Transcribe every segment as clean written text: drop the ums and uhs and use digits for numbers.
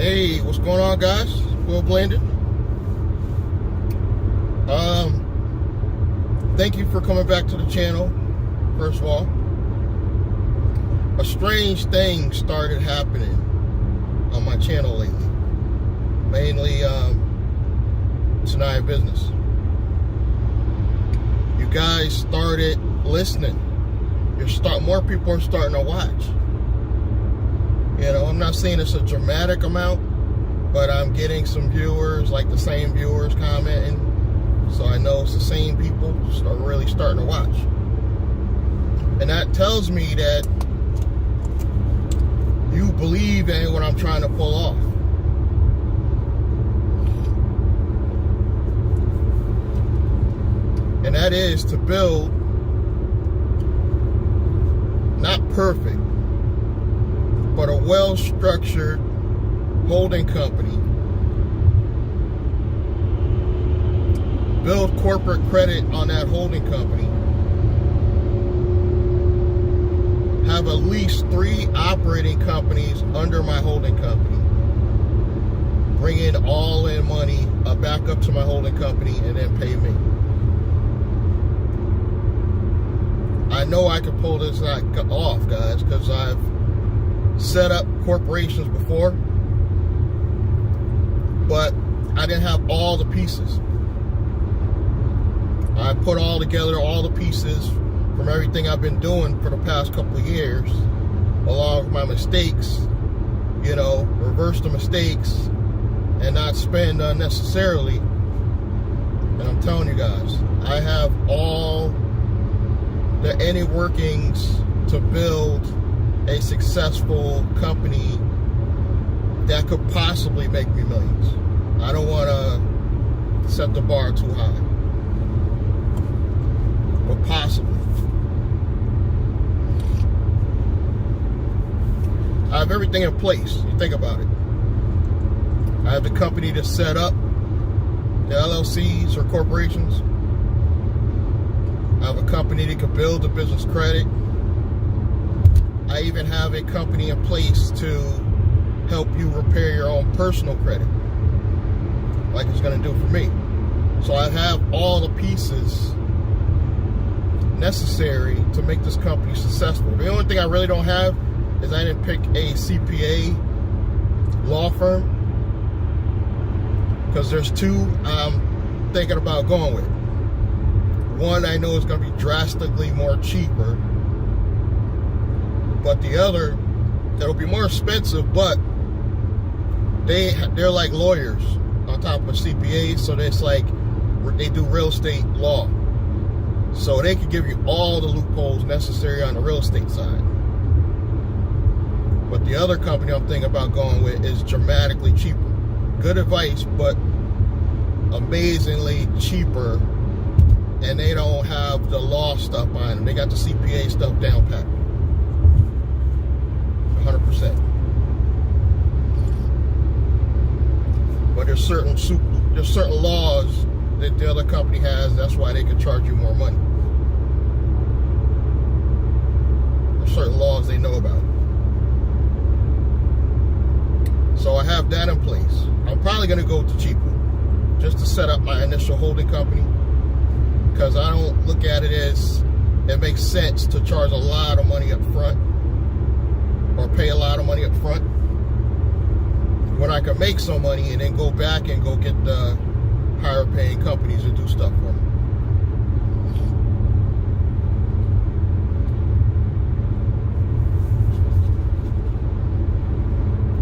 Hey, what's going on, guys? Will Blended. Thank you for coming back to the channel. First of all, a strange thing started happening on my channel lately. Mainly tonight business. You guys started listening. More people are starting to watch. You know, I'm not saying it's a dramatic amount, but I'm getting some viewers, like the same viewers commenting. So I know it's the same people really starting to watch. And that tells me that you believe in what I'm trying to pull off. And that is to build, not perfect, but a well-structured holding company. Build corporate credit on that holding company. Have at least 3 operating companies under my holding company. Bring in all in money back up to my holding company and then pay me. I know I can pull this off, guys, because I've set up corporations before, but I didn't have all the pieces. I put all together all the pieces from everything I've been doing for the past couple of years, along with my mistakes, you know, reverse the mistakes and not spend unnecessarily. And I'm telling you guys, I have all the inner workings to build a successful company that could possibly make me millions. I don't want to set the bar too high, but possibly. I have everything in place. You think about it. I have the company to set up the LLCs or corporations. I have a company that can build the business credit. I even have a company in place to help you repair your own personal credit, like it's going to do for me. So I have all the pieces necessary to make this company successful. The only thing I really don't have is I didn't pick a CPA law firm, because there's 2 I'm thinking about going with. One I know is going to be drastically more cheaper, but the other, it'll be more expensive, but they're like lawyers on top of CPAs, so it's like they do real estate law. So they can give you all the loopholes necessary on the real estate side. But the other company I'm thinking about going with is dramatically cheaper. Good advice, but amazingly cheaper. And they don't have the law stuff behind them. They got the CPA stuff down pat. 100%. But there's certain laws that the other company has. That's why they can charge you more money. There's certain laws they know about. So I have that in place. I'm probably going to go to cheaper, just to set up my initial holding company, because I don't look at it as it makes sense to charge a lot of money up front or pay a lot of money up front when I can make some money and then go back and go get the higher paying companies to do stuff for me.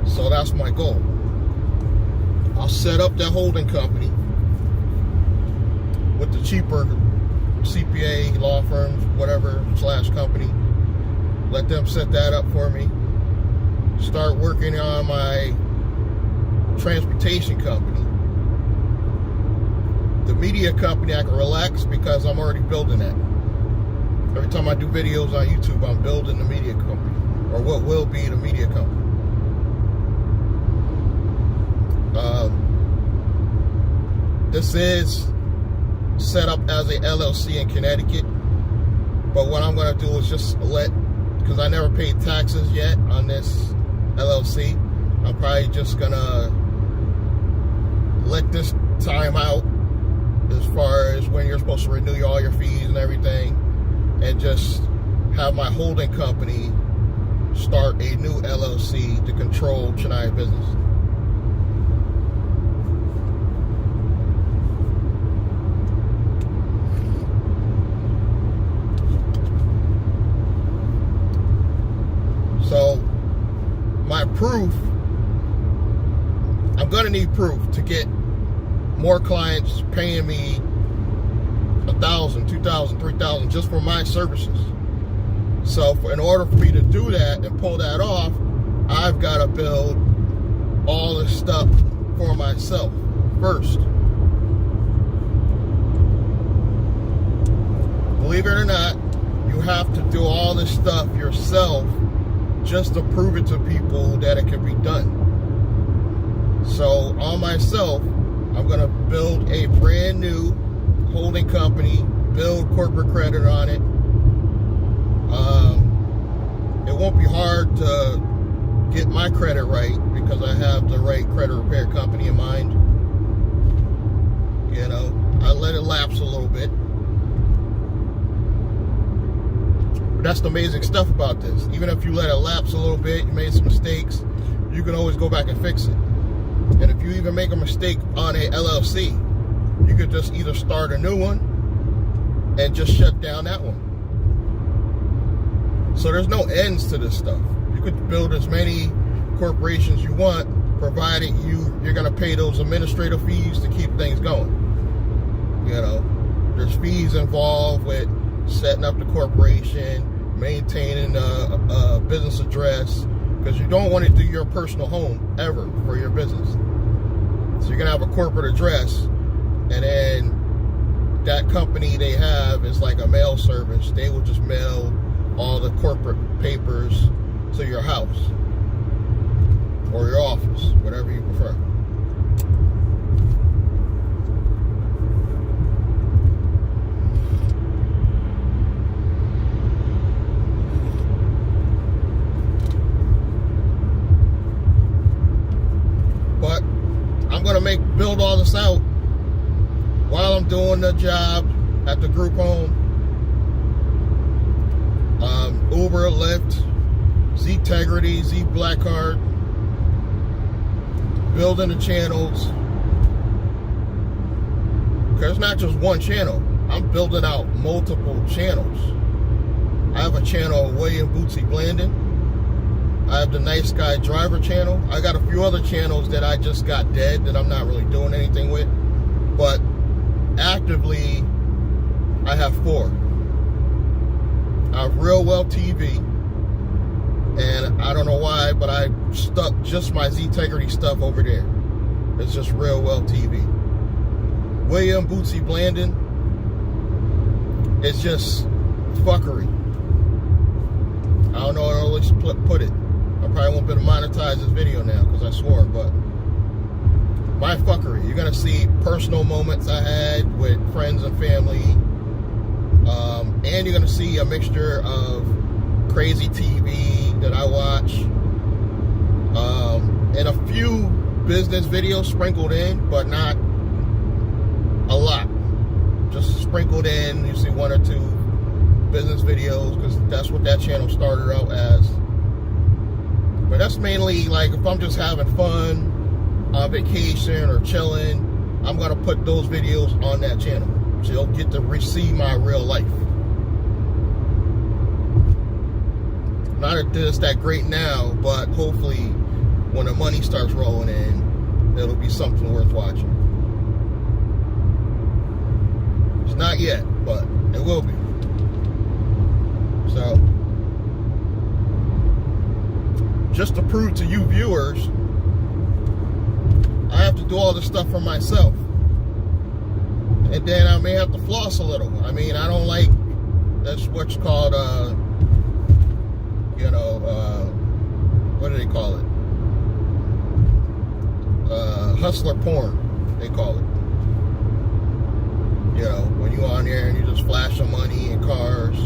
So that's my goal. I'll set up that holding company with the cheaper CPA, law firms, whatever, / company. Let them set that up for me. Start working on my transportation company. The media company, I can relax because I'm already building that. Every time I do videos on YouTube, I'm building the media company, or what will be the media company. This is set up as a LLC in Connecticut, but what I'm going to do is just because I never paid taxes yet on this LLC, I'm probably just gonna let this time out as far as when you're supposed to renew all your fees and everything, and just have my holding company start a new LLC to control Chennai business. So my proof, I'm gonna need proof to get more clients paying me $1,000, $2,000, $3,000 just for my services. So in order for me to do that and pull that off, I've got to build all this stuff for myself first. Believe it or not, you have to do all this stuff yourself just to prove it to people that it can be done. So on myself, I'm going to build a brand new holding company, build corporate credit on it. It won't be hard to get my credit right because I have the right credit repair company in mind. You know, I let it lapse a little bit. But that's the amazing stuff about this. Even if you let it lapse a little bit, you made some mistakes, you can always go back and fix it. And if you even make a mistake on a LLC, you could just either start a new one and just shut down that one. So there's no ends to this stuff. You could build as many corporations you want, providing you're going to pay those administrative fees to keep things going. You know, there's fees involved with setting up the corporation, maintaining a business address, because you don't want to do your personal home ever for your business. So you're going to have a corporate address, and then that company they have is like a mail service. They will just mail all the corporate papers to your house or your office, whatever you prefer. But I'm gonna build all this out while I'm doing the job at the group home. Uber, Lyft, Z-Tegrity, Z-Blackcard, building the channels. Because it's not just one channel. I'm building out multiple channels. I have a channel, William Bootsy Blandon. I have the Nice Guy Driver channel. I got a few other channels that I just got dead that I'm not really doing anything with. But actively, I have 4. I have Real Well TV, and I don't know why, but I stuck just my Z-Tegrity stuff over there. It's just Real Well TV. William Bootsy Blandon, it's just fuckery. I don't know how to really put it. I probably won't be able to monetize this video now because I swore, but my fuckery. You're going to see personal moments I had with friends and family. And you're going to see a mixture of crazy TV that I watch, and a few business videos sprinkled in, but not a lot. Just sprinkled in, you see 1 or 2 business videos, because that's what that channel started out as. But that's mainly like if I'm just having fun on vacation or chilling, I'm going to put those videos on that channel. So you'll get to see my real life. Not that it's that great now, but hopefully when the money starts rolling in, it'll be something worth watching. It's not yet, but it will be. So, just to prove to you viewers, I have to do all this stuff for myself. And then I may have to floss a little. I mean, I don't like, that's what's called, what do they call it? Hustler porn, they call it. You know, when you on there and you just flash some money and cars.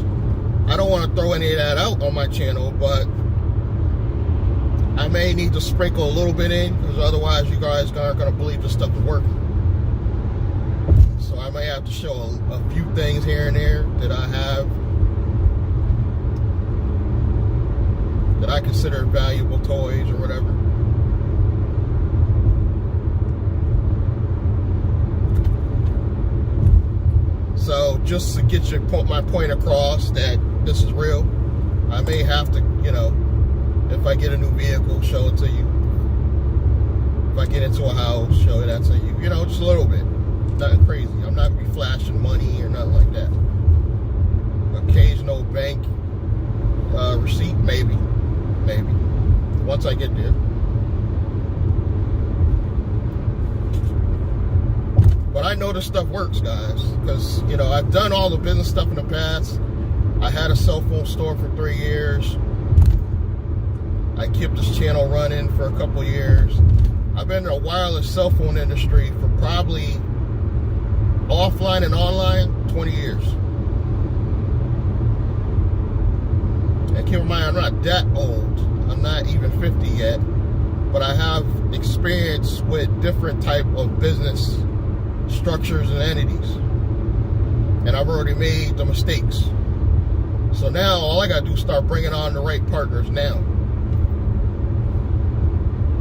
I don't want to throw any of that out on my channel, but I may need to sprinkle a little bit in, because otherwise you guys aren't going to believe this stuff is working. So I may have to show a few things here and there that I have, that I consider valuable toys or whatever. So just to get my point across that this is real, I may have to, if I get a new vehicle, show it to you. If I get into a house, show that to you. Just a little bit. Nothing crazy. I'm not going to be flashing money or nothing like that. Occasional bank receipt, maybe. Once I get there. But I know this stuff works, guys, because, I've done all the business stuff in the past. I had a cell phone store for 3 years. I kept this channel running for a couple years. I've been in the wireless cell phone industry for probably offline and online 20 years. And keep in mind, I'm not that old. I'm not even 50 yet. But I have experience with different type of business structures and entities. And I've already made the mistakes. So now all I got to do is start bringing on the right partners now.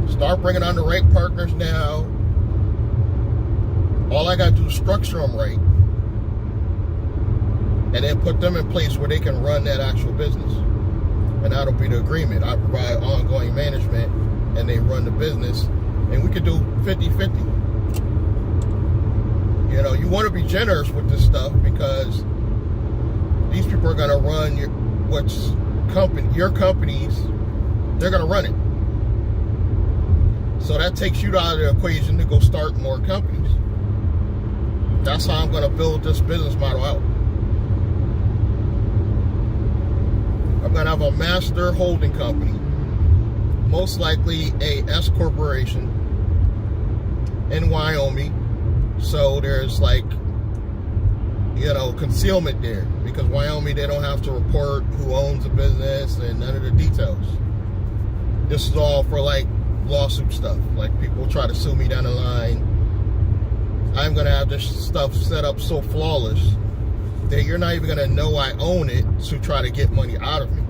Start bringing on the right partners now. All I got to do is structure them right. And then put them in place where they can run that actual business. And that'll be the agreement. I provide ongoing management and they run the business. And we could do 50-50. You want to be generous with this stuff because these people are going to run your companies. They're going to run it. So that takes you out of the equation to go start more companies. That's how I'm going to build this business model out. I'm going to have a master holding company, most likely a S corporation in Wyoming. So there's concealment there, because Wyoming, they don't have to report who owns the business and none of the details. This is all for lawsuit stuff. People try to sue me down the line. I'm going to have this stuff set up so flawless that you're not even going to know I own it to try to get money out of me.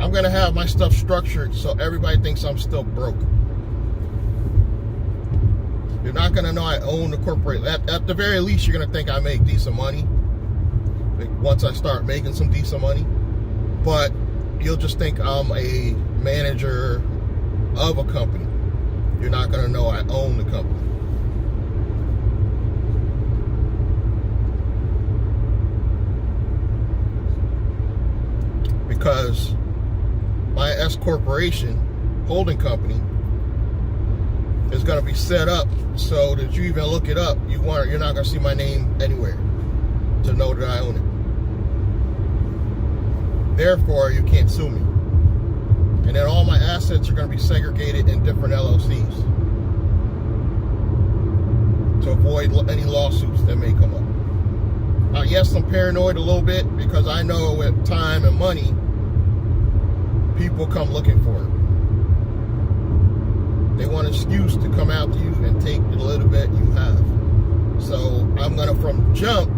I'm going to have my stuff structured so everybody thinks I'm still broke. You're not going to know I own the corporate. At the very least, you're going to think I make decent money once I start making some decent money. But you'll just think I'm a manager of a company. You're not going to know I own the company. Because my S corporation holding company is going to be set up so that you even look it up, you're not going to see my name anywhere to know that I own it. Therefore, you can't sue me. And then all my assets are going to be segregated in different LLCs to avoid any lawsuits that may come up. Yes, I'm paranoid a little bit because I know with time and money, people come looking for it. They want an excuse to come after you and take the little bit you have. So I'm going to, from jump,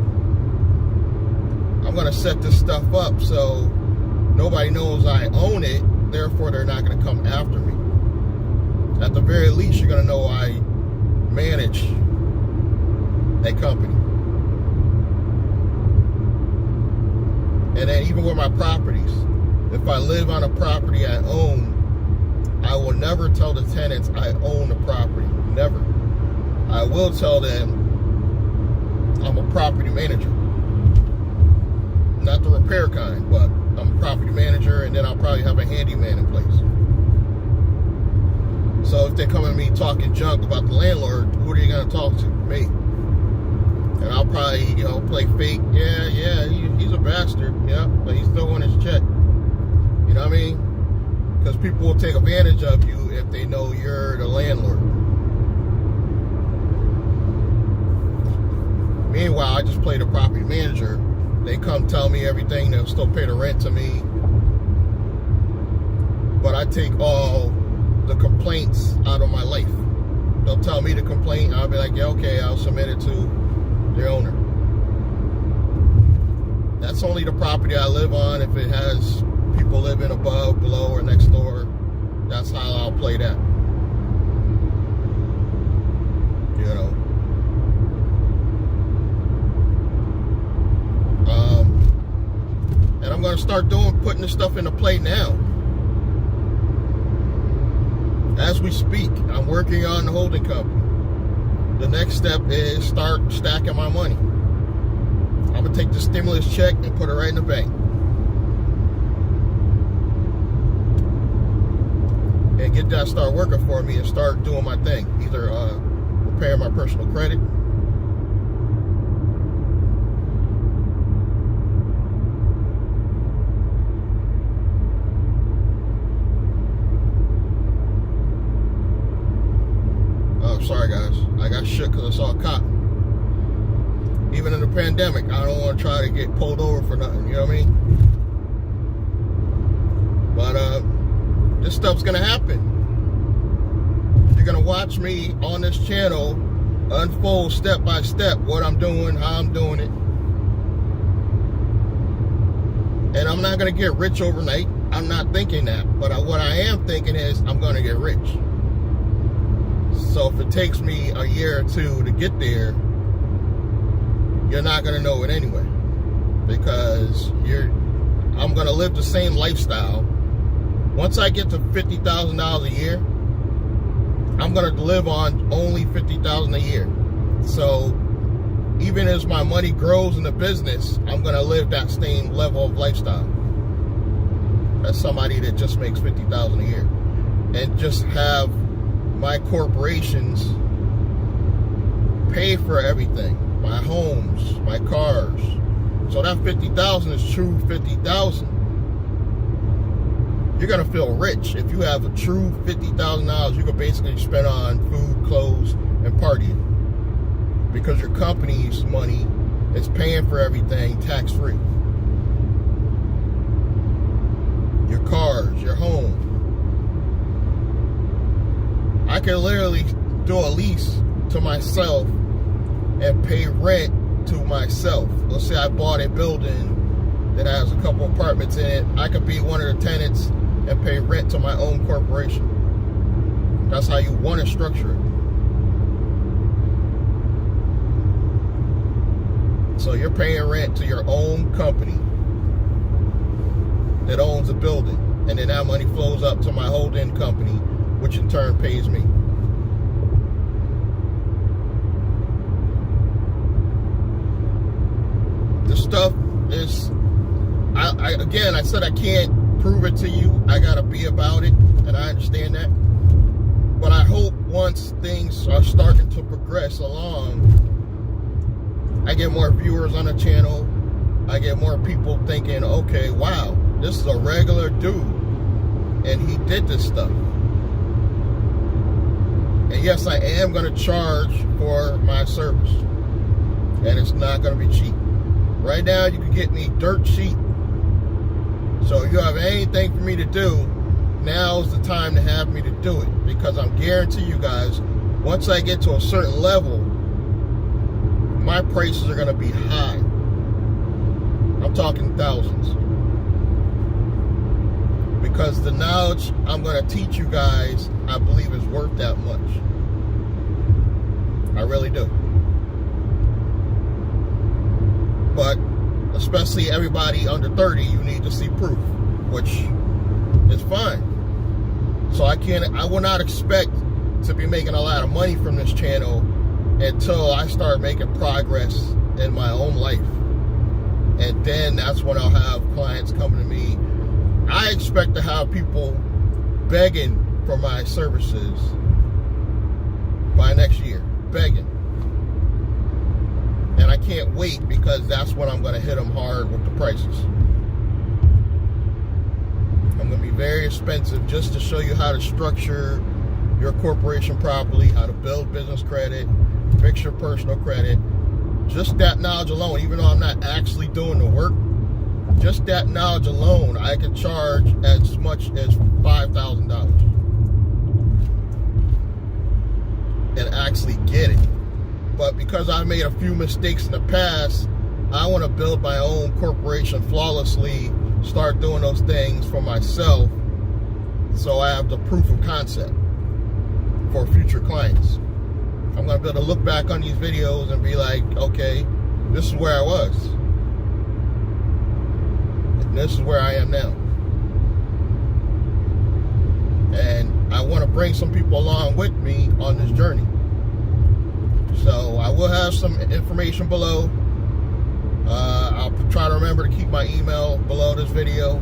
I'm going to set this stuff up so nobody knows I own it. Therefore, they're not going to come after me. At the very least, you're going to know I manage a company. And then even with my properties, if I live on a property I own, I will never tell the tenants I own the property. Never. I will tell them I'm a property manager. Not the repair kind, but I'm a property manager, and then I'll probably have a handyman in place. So if they come at me talking junk about the landlord, who are you going to talk to? Me. And I'll probably, play fake. Yeah, he's a bastard. Yeah, but he's still on his check. You know what I mean? Because people will take advantage of you if they know you're the landlord. Meanwhile, I just play the property manager. They come tell me everything. They'll still pay the rent to me. but I take all the complaints out of my life. They'll tell me to complain, I'll be like, yeah, okay, I'll submit it to the owner. That's only the property I live on. If it has people living above, below, or next door, that's how I'll play that. You know. And I'm going to start putting this stuff into play now. As we speak, I'm working on the holding company. The next step is start stacking my money. I'm going to take the stimulus check and put it right in the bank. And get that start working for me and start doing my thing. Either repairing my personal credit, sorry guys, I got shook because I saw a cop. Even in the pandemic, I don't want to try to get pulled over for nothing, you know what I mean? But this stuff's gonna happen. You're gonna watch me on this channel unfold step by step what I'm doing, how I'm doing it. And I'm not gonna get rich overnight. I'm not thinking that. But what I am thinking is I'm gonna get rich. So if it takes me a year or two to get there, you're not going to know it anyway. Because I'm going to live the same lifestyle. Once I get to $50,000 a year, I'm going to live on only $50,000 a year. So even as my money grows in the business, I'm going to live that same level of lifestyle as somebody that just makes $50,000 a year. And just have my corporations pay for everything, my homes, my cars. So that $50,000 is true $50,000. You're gonna feel rich if you have a true $50,000. You can basically spend on food, clothes, and partying because your company's money is paying for everything tax-free. Your cars, your home. I can literally do a lease to myself and pay rent to myself. Let's say I bought a building that has a couple apartments in it. I could be one of the tenants and pay rent to my own corporation. That's how you want to structure it. So you're paying rent to your own company that owns a building. And then that money flows up to my holding company, which in turn pays me. This stuff is, I said I can't prove it to you. I gotta be about it, and I understand that. But I hope once things are starting to progress along, I get more viewers on the channel. I get more people thinking, okay, wow, this is a regular dude, and he did this stuff. And yes, I am going to charge for my service. And it's not going to be cheap. Right now, you can get me dirt cheap. So if you have anything for me to do, now's the time to have me to do it. Because I'm guaranteeing you guys, once I get to a certain level, my prices are going to be high. I'm talking thousands. Because the knowledge I'm going to teach you guys, I believe is worth that much. I really do. But especially everybody under 30, you need to see proof, which is fine. So I will not expect to be making a lot of money from this channel until I start making progress in my own life. And then that's when I'll have clients coming to me. I expect to have people begging for my services by next year. Begging. And I can't wait because that's when I'm going to hit them hard with the prices. I'm going to be very expensive just to show you how to structure your corporation properly, how to build business credit, fix your personal credit. Just that knowledge alone, even though I'm not actually doing the work, just that knowledge alone, I can charge as much as $5,000 and actually get it. But because I made a few mistakes in the past, I want to build my own corporation flawlessly, start doing those things for myself, so I have the proof of concept for future clients. I'm going to be able to look back on these videos and be like, okay, this is where I was, and this is where I am now. And I want to bring some people along with me on this journey. So I will have some information below. I'll try to remember to keep my email below this video.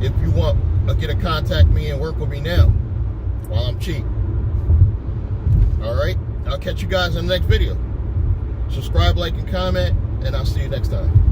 If you want to get to contact me and work with me now while I'm cheap. Alright, I'll catch you guys in the next video. Subscribe, like, and comment, and I'll see you next time.